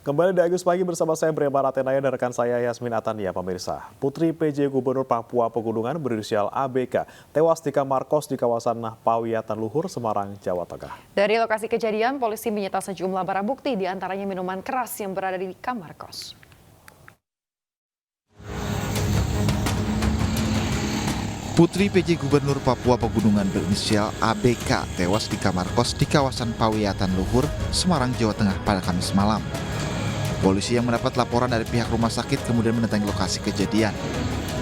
Kembali di Agus Pagi bersama saya Brema Ratenaya dan rekan saya Yasmin Atania, pemirsa. Putri PJ Gubernur Papua Pegunungan berinisial ABK tewas di kamar kos di kawasan Pawiatan Luhur, Semarang, Jawa Tengah. Dari lokasi kejadian, polisi menyita sejumlah barang bukti, diantaranya minuman keras yang berada di kamar kos. Putri PJ Gubernur Papua Pegunungan berinisial ABK tewas di kamar kos di kawasan Pawiatan Luhur, Semarang, Jawa Tengah pada Kamis malam. Polisi yang mendapat laporan dari pihak rumah sakit kemudian mendatangi lokasi kejadian.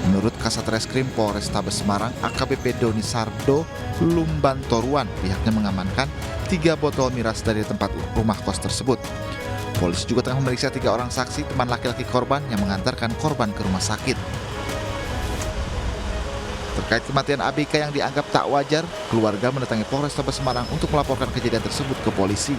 Menurut Kasat Reskrim Polrestabes Semarang, AKBP Doni Sardo Lumbantoruan, pihaknya mengamankan 3 botol miras dari tempat rumah kos tersebut. Polisi juga tengah memeriksa 3 orang saksi teman laki-laki korban yang mengantarkan korban ke rumah sakit. Terkait kematian ABK yang dianggap tak wajar, keluarga mendatangi Polrestabes Semarang untuk melaporkan kejadian tersebut ke polisi.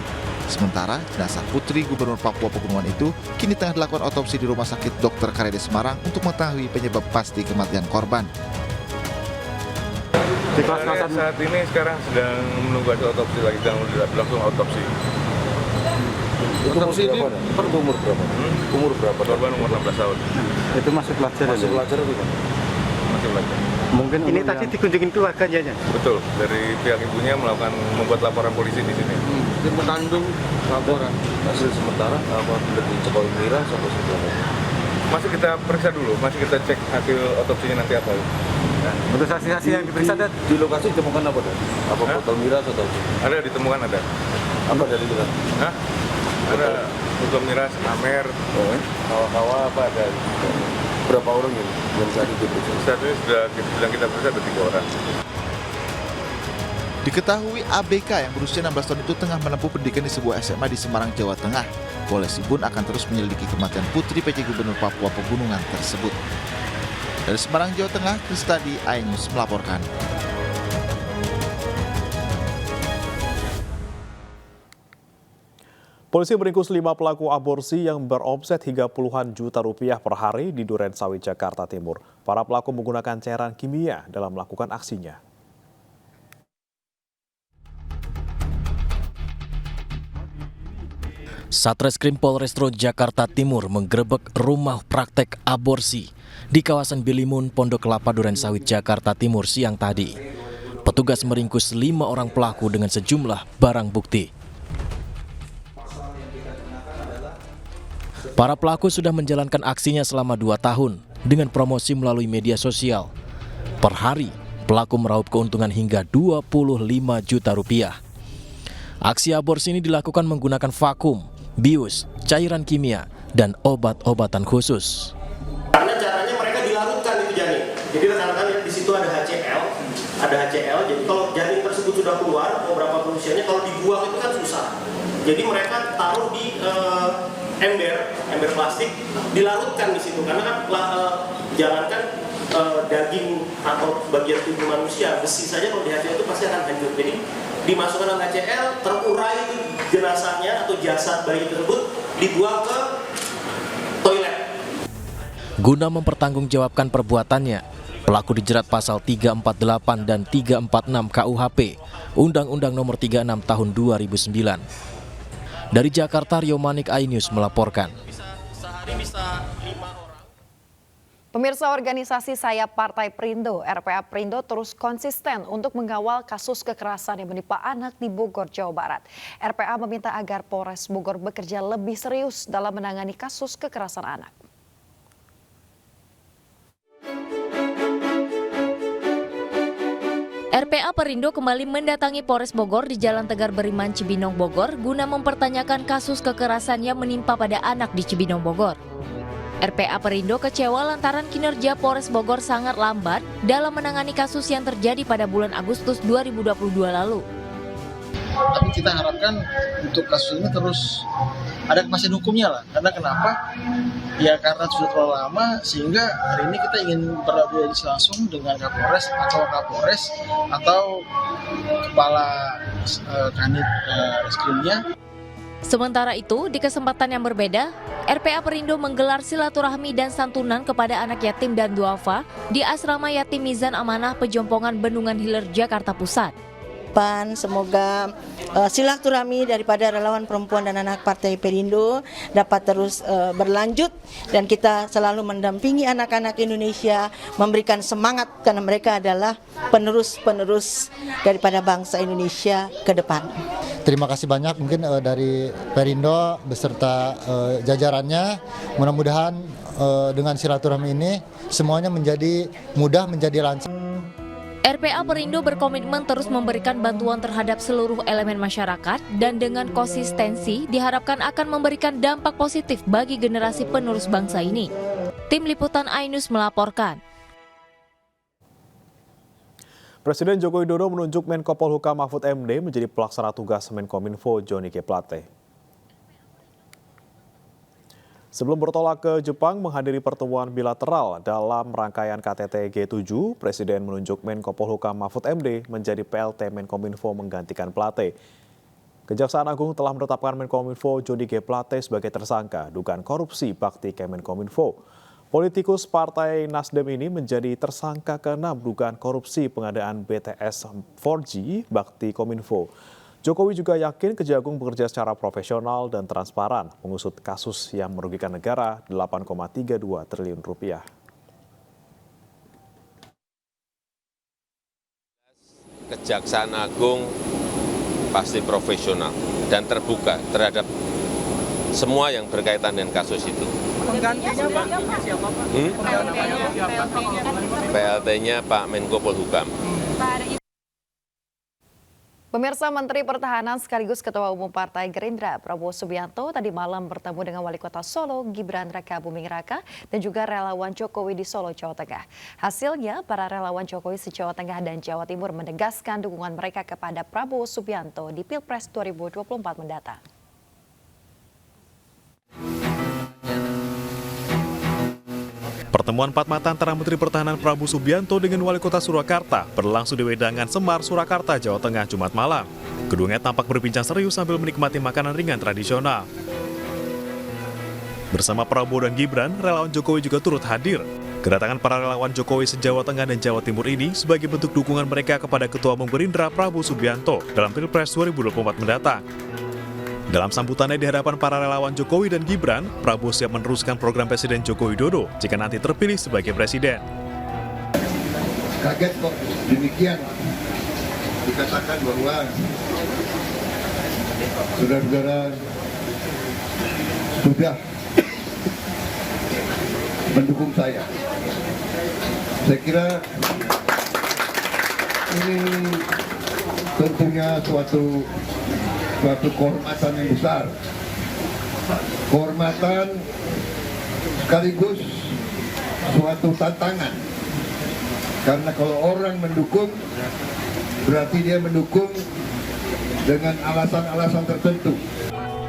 Sementara, jenazah Putri Gubernur Papua Pegunungan itu kini tengah dilakukan otopsi di Rumah Sakit Dr. Karyadi Semarang untuk mengetahui penyebab pasti kematian korban. Saat ini sekarang sedang menunggu hasil otopsi lagi, sedang berlangsung otopsi. Otopsi ini per umur berapa? Umur berapa? Korban umur 16 tahun. Itu masih pelajar. Masih pelajar atau gimana? Masih pelajar. Mungkin ini tadi dikunjungin keluarganya. Betul, dari pihak ibunya membuat laporan polisi di sini. Di Petandung laporan. Hasil sementara apa dari Jokowi Mira sampai sekarang. Masih kita periksa dulu, masih kita cek hasil otopsinya nanti apa. Nah, untuk saksi-saksi yang diperiksa di lokasi ditemukan apa? Apa botol miras atau ada ditemukan ada. Apa dari itu? Hah? Ada botol miras, amer, kawa-kawa apa ada. Berapa orang ini yang saat itu diperiksa? Saat ini sedang kita periksa ada 3 orang. Diketahui ABK yang berusia 16 tahun itu tengah menempuh pendidikan di sebuah SMA di Semarang, Jawa Tengah. Polisi pun akan terus menyelidiki kematian Putri PJ Gubernur Papua Pegunungan tersebut. Dari Semarang, Jawa Tengah, Kristadi, iNews melaporkan. Polisi meringkus 5 pelaku aborsi yang beromset hingga puluhan juta rupiah per hari di Duren Sawit, Jakarta Timur. Para pelaku menggunakan cairan kimia dalam melakukan aksinya. Satreskrim Polrestro Jakarta Timur menggerebek rumah praktek aborsi di kawasan Bilimun, Pondok Kelapa, Duren Sawit, Jakarta Timur siang tadi. Petugas meringkus 5 orang pelaku dengan sejumlah barang bukti. Para pelaku sudah menjalankan aksinya selama 2 tahun dengan promosi melalui media sosial. Per hari, pelaku meraup keuntungan hingga 25 juta rupiah. Aksi aborsi ini dilakukan menggunakan vakum, bius, cairan kimia, dan obat-obatan khusus. Karena caranya mereka dilarutkan itu janin. Jadi rekan-rekan lihat di situ ada HCl. Jadi kalau janin tersebut sudah keluar, beberapa usianya kalau dibuang itu kan susah. Jadi mereka taruh di ember plastik, dilarutkan di situ. Karena kan jangankan daging atau bagian tubuh manusia, besi saja kalau di HCl itu pasti akan hancur. Jadi dimasukkan dalam HCl, terurai jenazahnya atau jasad bayi tersebut dibuang ke toilet. Guna mempertanggungjawabkan perbuatannya, pelaku dijerat pasal 348 dan 346 KUHP, Undang-Undang Nomor 36 Tahun 2009. Dari Jakarta, Rio Manik, iNews melaporkan. Pemirsa, organisasi Sayap Partai Perindo, RPA Perindo terus konsisten untuk mengawal kasus kekerasan yang menimpa anak di Bogor, Jawa Barat. RPA meminta agar Polres Bogor bekerja lebih serius dalam menangani kasus kekerasan anak. RPA Perindo kembali mendatangi Polres Bogor di Jalan Tegar Beriman, Cibinong, Bogor guna mempertanyakan kasus kekerasan yang menimpa pada anak di Cibinong, Bogor. RPA Perindo kecewa lantaran kinerja Polres Bogor sangat lambat dalam menangani kasus yang terjadi pada bulan Agustus 2022 lalu. Tapi kita harapkan untuk kasus ini terus ada kepastian hukumnya lah. Karena kenapa? Ya karena sudah terlalu lama sehingga hari ini kita ingin berkoordinasi langsung dengan Kapolres atau Kepala Kanit Reskrimnya. Sementara itu, di kesempatan yang berbeda, RPA Perindo menggelar silaturahmi dan santunan kepada anak yatim dan duafa di Asrama Yatim Mizan Amanah Pejompongan Bendungan Hilir, Jakarta Pusat. depan. Semoga silaturahmi daripada relawan perempuan dan anak Partai Perindo dapat terus berlanjut dan kita selalu mendampingi anak-anak Indonesia, memberikan semangat karena mereka adalah penerus-penerus daripada bangsa Indonesia ke depan. Terima kasih banyak mungkin dari Perindo beserta jajarannya. Mudah-mudahan dengan silaturahmi ini semuanya menjadi mudah, menjadi lancar. RPA Perindo berkomitmen terus memberikan bantuan terhadap seluruh elemen masyarakat dan dengan konsistensi diharapkan akan memberikan dampak positif bagi generasi penerus bangsa ini. Tim Liputan iNews melaporkan. Presiden Joko Widodo menunjuk Menko Polhukam Mahfud MD menjadi pelaksana tugas Menkominfo Johnny G. Plate. Sebelum bertolak ke Jepang menghadiri pertemuan bilateral dalam rangkaian KTT G7, Presiden menunjuk Menko Polhukam Mahfud MD menjadi PLT Menkominfo menggantikan Plate. Kejaksaan Agung telah menetapkan Menkominfo Johnny G. Plate sebagai tersangka dugaan korupsi bakti Kemenkominfo. Politikus Partai Nasdem ini menjadi tersangka ke-6 dugaan korupsi pengadaan BTS 4G bakti Kominfo. Jokowi juga yakin Kejagung bekerja secara profesional dan transparan mengusut kasus yang merugikan negara 8,32 triliun rupiah. Kejaksaan Agung pasti profesional dan terbuka terhadap semua yang berkaitan dengan kasus itu. Penggantinya Pak siapa Pak? PLT-nya Pak Menko Polhukam. Pemirsa, Menteri Pertahanan sekaligus Ketua Umum Partai Gerindra Prabowo Subianto tadi malam bertemu dengan Wali Kota Solo Gibran Rakabuming Raka dan juga relawan Jokowi di Solo, Jawa Tengah. Hasilnya, para relawan Jokowi se-Jawa Tengah dan Jawa Timur menegaskan dukungan mereka kepada Prabowo Subianto di Pilpres 2024 mendatang. Pertemuan empat mata antara Menteri Pertahanan Prabowo Subianto dengan Wali Kota Surakarta berlangsung di Wedangan Semar, Surakarta, Jawa Tengah, Jumat malam. Keduanya tampak berbincang serius sambil menikmati makanan ringan tradisional. Bersama Prabowo dan Gibran, relawan Jokowi juga turut hadir. Kedatangan para relawan Jokowi se-Jawa Tengah dan Jawa Timur ini sebagai bentuk dukungan mereka kepada Ketua Umum Gerindra Prabowo Subianto dalam Pilpres 2024 mendatang. Dalam sambutannya di hadapan para relawan Jokowi dan Gibran, Prabowo siap meneruskan program Presiden Joko Widodo jika nanti terpilih sebagai presiden. Kaget kok demikian dikatakan bahwa saudara-saudara sudah mendukung saya. Saya kira ini tentunya suatu kehormatan yang besar, kehormatan sekaligus suatu tantangan, karena kalau orang mendukung berarti dia mendukung dengan alasan-alasan tertentu.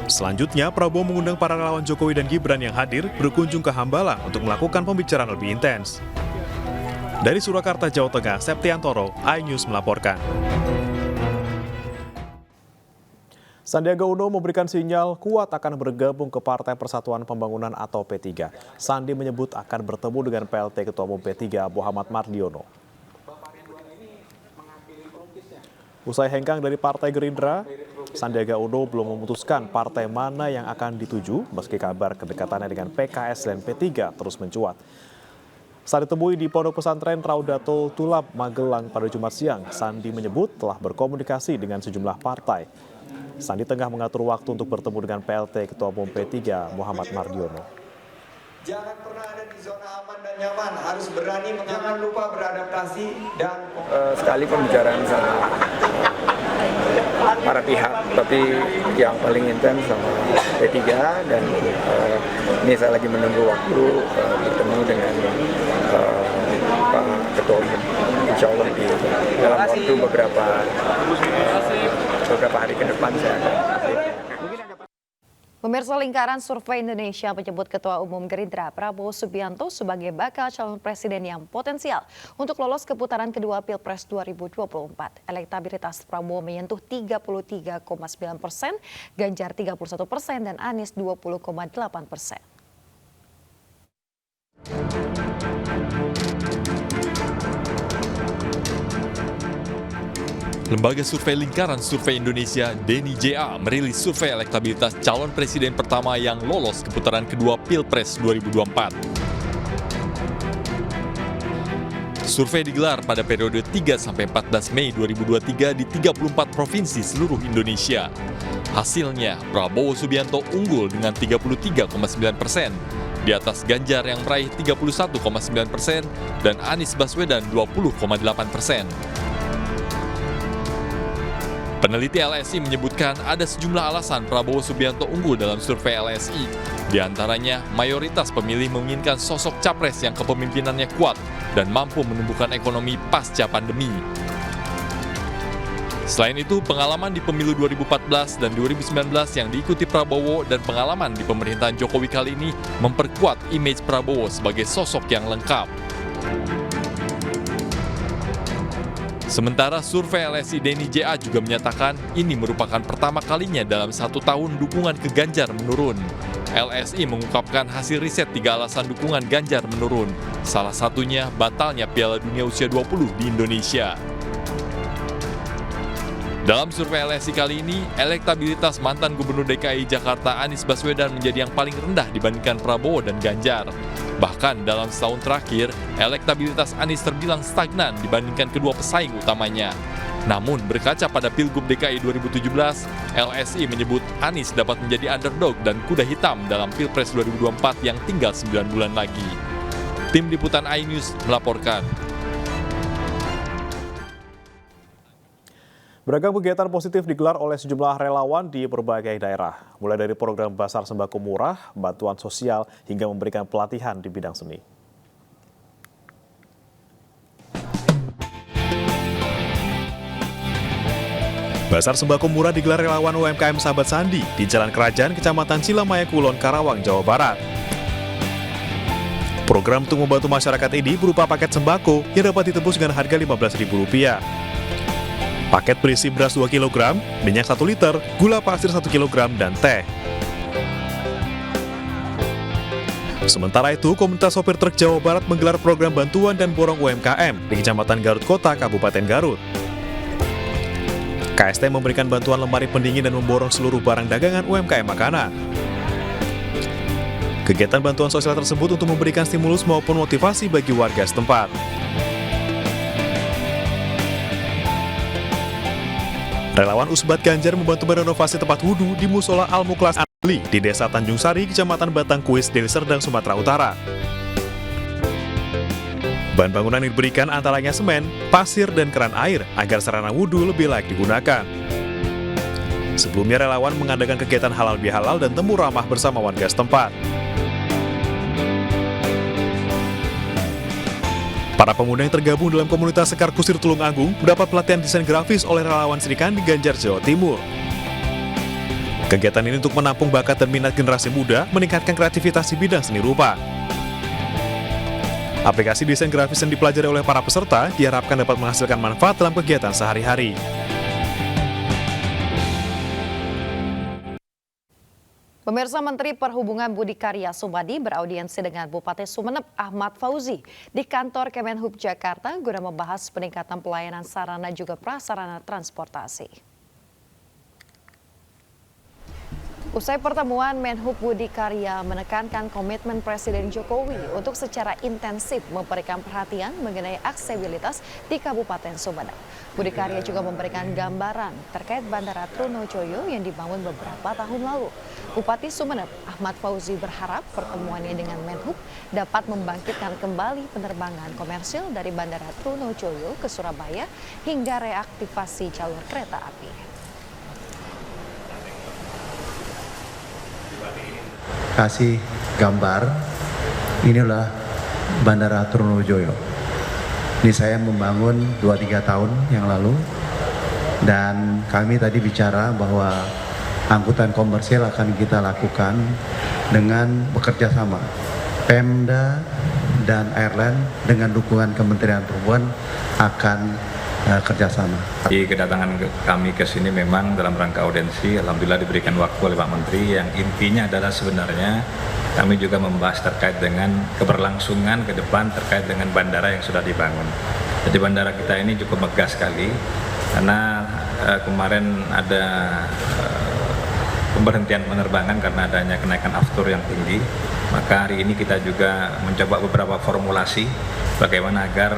Selanjutnya, Prabowo mengundang para relawan Jokowi dan Gibran yang hadir berkunjung ke Hambalang untuk melakukan pembicaraan lebih intens. Dari Surakarta, Jawa Tengah, Septiantoro, iNews melaporkan. Sandiaga Uno memberikan sinyal kuat akan bergabung ke Partai Persatuan Pembangunan atau P3. Sandi menyebut akan bertemu dengan PLT Ketua Umum P3 Muhammad Mardiono. Usai hengkang dari Partai Gerindra, Sandiaga Uno belum memutuskan partai mana yang akan dituju meski kabar kedekatannya dengan PKS dan P3 terus mencuat. Saat ditemui di Pondok Pesantren Raudatul Tulab, Magelang pada Jumat siang, Sandi menyebut telah berkomunikasi dengan sejumlah partai. Sandi tengah mengatur waktu untuk bertemu dengan PLT Ketua Umum P3 Muhammad Mardiono. Jangan pernah ada di zona aman dan nyaman, harus berani, jangan lupa beradaptasi dan sekali pembicaraan sama para pihak, tapi yang paling intens sama P3 dan ini saya lagi menunggu waktu bertemu dengan Pak Ketua Umum. Insya Allah di dalam waktu beberapa hari ke depan saya akan update. Pemirsa, Lingkaran Survei Indonesia menyebut Ketua Umum Gerindra Prabowo Subianto sebagai bakal calon presiden yang potensial untuk lolos ke putaran kedua Pilpres 2024. Elektabilitas Prabowo menyentuh 33,9%, Ganjar 31% dan Anies 20,8%. Lembaga Survei Lingkaran Survei Indonesia, Denny JA, merilis survei elektabilitas calon presiden pertama yang lolos ke putaran kedua Pilpres 2024. Survei digelar pada periode 3-14 Mei 2023 di 34 provinsi seluruh Indonesia. Hasilnya, Prabowo Subianto unggul dengan 33,9%, di atas Ganjar yang meraih 31,9% dan Anies Baswedan 20,8%. Peneliti LSI menyebutkan ada sejumlah alasan Prabowo Subianto unggul dalam survei LSI. Di antaranya, mayoritas pemilih menginginkan sosok capres yang kepemimpinannya kuat dan mampu menumbuhkan ekonomi pasca pandemi. Selain itu, pengalaman di pemilu 2014 dan 2019 yang diikuti Prabowo dan pengalaman di pemerintahan Jokowi kali ini memperkuat image Prabowo sebagai sosok yang lengkap. Sementara survei LSI Denny JA juga menyatakan ini merupakan pertama kalinya dalam 1 tahun dukungan ke Ganjar menurun. LSI mengungkapkan hasil riset 3 alasan dukungan Ganjar menurun. Salah satunya batalnya Piala Dunia Usia 20 di Indonesia. Dalam survei LSI kali ini, elektabilitas mantan Gubernur DKI Jakarta Anies Baswedan menjadi yang paling rendah dibandingkan Prabowo dan Ganjar. Bahkan dalam setahun terakhir, elektabilitas Anies terbilang stagnan dibandingkan kedua pesaing utamanya. Namun berkaca pada Pilgub DKI 2017, LSI menyebut Anies dapat menjadi underdog dan kuda hitam dalam Pilpres 2024 yang tinggal 9 bulan lagi. Tim Liputan iNews melaporkan. Beragam kegiatan positif digelar oleh sejumlah relawan di berbagai daerah, mulai dari program Basar Sembako Murah, bantuan sosial, hingga memberikan pelatihan di bidang seni. Basar Sembako Murah digelar relawan UMKM Sahabat Sandi di Jalan Kerajaan, Kecamatan Cilamaya Kulon, Karawang, Jawa Barat. Program untuk membantu masyarakat ini berupa paket sembako yang dapat ditebus dengan harga Rp15.000. Paket berisi beras 2 kg, minyak 1 liter, gula pasir 1 kg, dan teh. Sementara itu, Komunitas Sopir Truk Jawa Barat menggelar program bantuan dan borong UMKM di Kecamatan Garut Kota, Kabupaten Garut. KST memberikan bantuan lemari pendingin dan memborong seluruh barang dagangan UMKM makanan. Kegiatan bantuan sosial tersebut untuk memberikan stimulus maupun motivasi bagi warga setempat. Relawan Usbat Ganjar membantu merenovasi tempat wudhu di Musola Al-Mukhlas Adli di Desa Tanjung Sari, Kecamatan Batangkuis, Deli Serdang, Sumatera Utara. Bahan bangunan yang diberikan antaranya semen, pasir, dan keran air agar sarana wudhu lebih layak digunakan. Sebelumnya relawan mengadakan kegiatan halal bihalal dan temu ramah bersama warga setempat. Para pemuda yang tergabung dalam komunitas Sekar Kusir Tulung Agung mendapat pelatihan desain grafis oleh relawan Sri Kandi Ganjar, Jawa Timur. Kegiatan ini untuk menampung bakat dan minat generasi muda, meningkatkan kreativitas di bidang seni rupa. Aplikasi desain grafis yang dipelajari oleh para peserta diharapkan dapat menghasilkan manfaat dalam kegiatan sehari-hari. Pemirsa, Menteri Perhubungan Budi Karya Sumadi beraudiensi dengan Bupati Sumeneb Ahmad Fauzi di kantor Kemenhub Jakarta guna membahas peningkatan pelayanan sarana juga prasarana transportasi. Usai pertemuan, Menhub Budi Karya menekankan komitmen Presiden Jokowi untuk secara intensif memberikan perhatian mengenai aksesibilitas di Kabupaten Sumeneb. Budi Karya juga memberikan gambaran terkait Bandara Trunojoyo yang dibangun beberapa tahun lalu. Bupati Sumeneb Ahmad Fauzi berharap pertemuannya dengan Menhub dapat membangkitkan kembali penerbangan komersil dari Bandara Trunojoyo ke Surabaya hingga reaktivasi jalur kereta api. Kasih gambar, inilah Bandara Trunojoyo. Ini saya membangun 2-3 tahun yang lalu, dan kami tadi bicara bahwa angkutan komersial akan kita lakukan dengan bekerja sama Pemda dan airline dengan dukungan Kementerian Perhubungan akan kerjasama. Di kedatangan kami ke sini memang dalam rangka audiensi, alhamdulillah diberikan waktu oleh Pak Menteri yang intinya adalah sebenarnya kami juga membahas terkait dengan keberlangsungan ke depan terkait dengan bandara yang sudah dibangun. Jadi bandara kita ini cukup megah sekali, karena kemarin ada pemberhentian penerbangan karena adanya kenaikan aftur yang tinggi. Maka hari ini kita juga mencoba beberapa formulasi bagaimana agar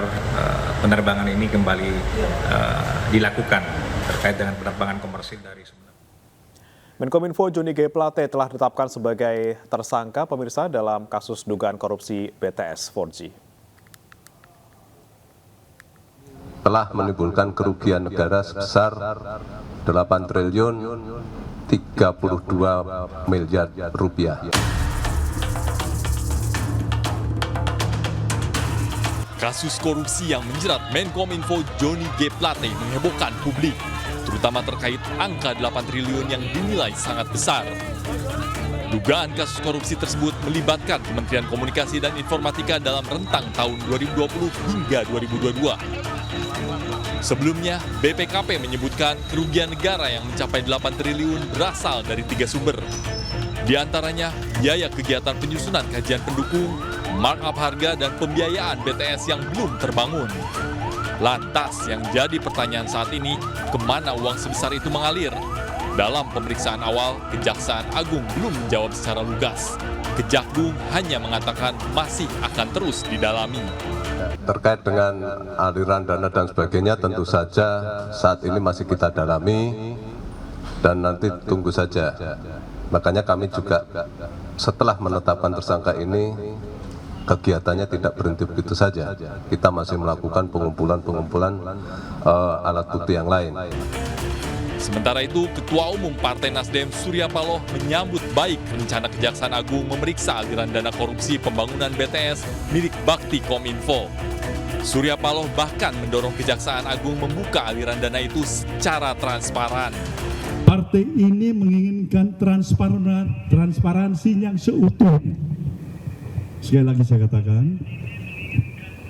penerbangan ini kembali dilakukan terkait dengan penerbangan komersil dari Sumeneb. Menkominfo Johnny G. Plate telah ditetapkan sebagai tersangka pemirsa dalam kasus dugaan korupsi BTS 4G. Telah menimbulkan kerugian negara sebesar 8 triliun 32 miliar rupiah. Kasus korupsi yang menjerat Menkominfo Johnny G. Plate menghebohkan publik, terutama terkait angka 8 triliun yang dinilai sangat besar. Dugaan kasus korupsi tersebut melibatkan Kementerian Komunikasi dan Informatika dalam rentang tahun 2020 hingga 2022. Sebelumnya, BPKP menyebutkan kerugian negara yang mencapai 8 triliun berasal dari 3 sumber. Di antaranya, biaya kegiatan penyusunan kajian pendukung, markup harga, dan pembiayaan BTS yang belum terbangun. Lantas, yang jadi pertanyaan saat ini, kemana uang sebesar itu mengalir? Dalam pemeriksaan awal, Kejaksaan Agung belum menjawab secara lugas. Kejagung hanya mengatakan masih akan terus didalami. Terkait dengan aliran dana dan sebagainya, tentu saja saat ini masih kita dalami dan nanti tunggu saja. Makanya kami juga setelah menetapkan tersangka ini, kegiatannya tidak berhenti begitu saja. Kita masih melakukan pengumpulan alat bukti yang lain. Sementara itu, Ketua Umum Partai Nasdem Surya Paloh menyambut baik rencana Kejaksaan Agung memeriksa aliran dana korupsi pembangunan BTS milik Bakti Kominfo. Surya Paloh bahkan mendorong Kejaksaan Agung membuka aliran dana itu secara transparan. Partai ini menginginkan transparansi yang seutuhnya. Sekali lagi saya katakan,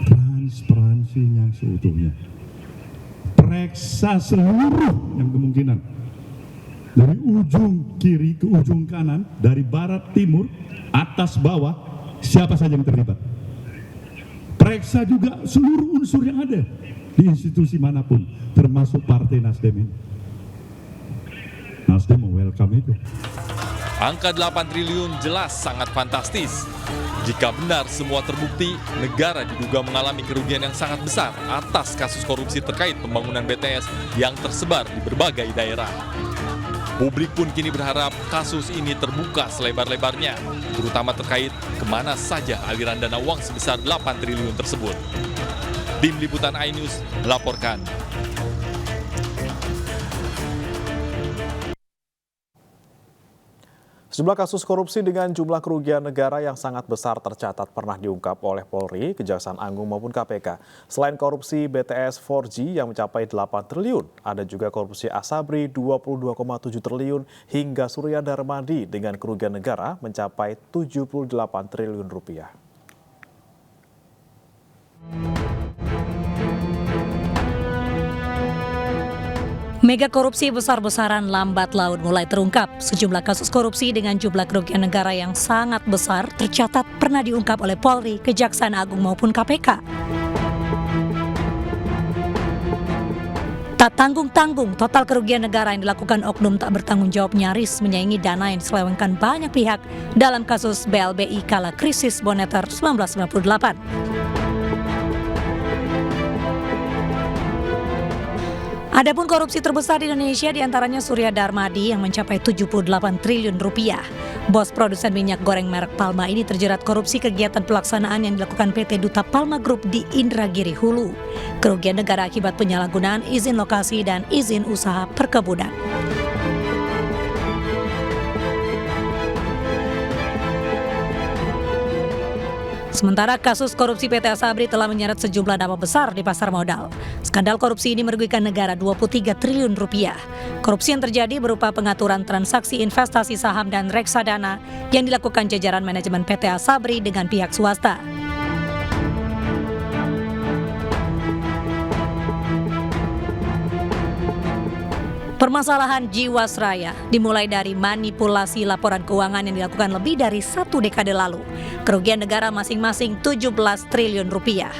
transparansi yang seutuhnya. Periksa seluruh yang kemungkinan. Dari ujung kiri ke ujung kanan, dari barat timur, atas bawah, siapa saja yang terlibat. Periksa juga seluruh unsur yang ada di institusi manapun, termasuk Partai Nasdem ini. Nasdem welcome itu. Angka 8 triliun jelas sangat fantastis. Jika benar semua terbukti, negara diduga mengalami kerugian yang sangat besar atas kasus korupsi terkait pembangunan BTS yang tersebar di berbagai daerah. Publik pun kini berharap kasus ini terbuka selebar-lebarnya, terutama terkait kemana saja aliran dana uang sebesar 8 triliun tersebut. Tim Liputan iNews melaporkan. Sejumlah kasus korupsi dengan jumlah kerugian negara yang sangat besar tercatat pernah diungkap oleh Polri, Kejaksaan Agung maupun KPK. Selain korupsi BTS 4G yang mencapai 8 triliun, ada juga korupsi Asabri 22,7 triliun hingga Surya Darmadi dengan kerugian negara mencapai 78 triliun rupiah. Mega korupsi besar-besaran lambat laun mulai terungkap. Sejumlah kasus korupsi dengan jumlah kerugian negara yang sangat besar tercatat pernah diungkap oleh Polri, Kejaksaan Agung maupun KPK. Tak tanggung-tanggung, total kerugian negara yang dilakukan oknum tak bertanggung jawab nyaris menyaingi dana yang diselewengkan banyak pihak dalam kasus BLBI kala krisis moneter 1998. Adapun korupsi terbesar di Indonesia diantaranya Surya Darmadi yang mencapai 78 triliun rupiah. Bos produsen minyak goreng merek Palma ini terjerat korupsi kegiatan pelaksanaan yang dilakukan PT Duta Palma Group di Indragiri Hulu. Kerugian negara akibat penyalahgunaan izin lokasi dan izin usaha perkebunan. Sementara kasus korupsi PT Asabri telah menyeret sejumlah nama besar di pasar modal. Skandal korupsi ini merugikan negara 23 triliun rupiah. Korupsi yang terjadi berupa pengaturan transaksi investasi saham dan reksadana yang dilakukan jajaran manajemen PT Asabri dengan pihak swasta. Permasalahan Jiwasraya dimulai dari manipulasi laporan keuangan yang dilakukan lebih dari 1 dekade lalu. Kerugian negara masing-masing 17 triliun rupiah.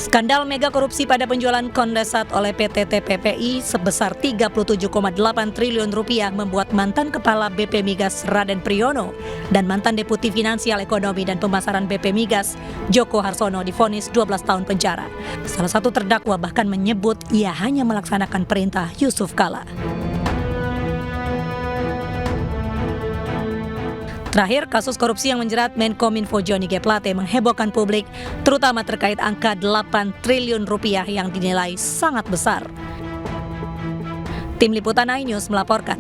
Skandal mega korupsi pada penjualan kondensat oleh PT TPPI sebesar 37,8 triliun rupiah membuat mantan Kepala BP Migas Raden Priyono dan mantan Deputi Finansial Ekonomi dan Pemasaran BP Migas Joko Harsono divonis 12 tahun penjara. Salah satu terdakwa bahkan menyebut ia hanya melaksanakan perintah Yusuf Kala. Terakhir, kasus korupsi yang menjerat Menkominfo Johnny G. Plate menghebohkan publik, terutama terkait angka 8 triliun rupiah yang dinilai sangat besar. Tim Liputan iNews melaporkan.